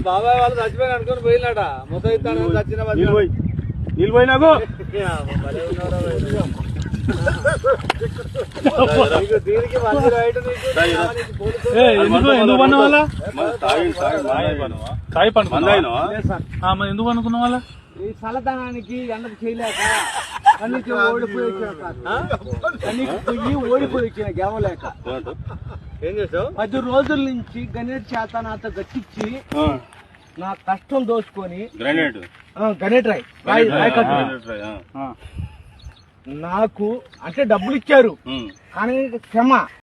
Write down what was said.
బాబాయ్ వాళ్ళు చచ్చిపోయి అనుకుని పోయినాట మొత్తం ఇస్తాను చచ్చిన నీళ్ళు పోయినాకు దీనికి మంచి రైట్ ఎందుకు పన్న వాళ్ళ ఎందుకు అనుకున్న వాళ్ళ ఈ చల్లదనానికి ఎండకు చేయలేక కన్నీకి ఓడిపోయి వచ్చిన గెలవలేక ఏం చేసావు 10 రోజుల నుంచి గణేట్ చేత నాతో గట్టించి నా కష్టం దోచుకొని గణేట్ రాయ్ నాకు అంటే డబ్బులు ఇచ్చారు కానీ క్షమ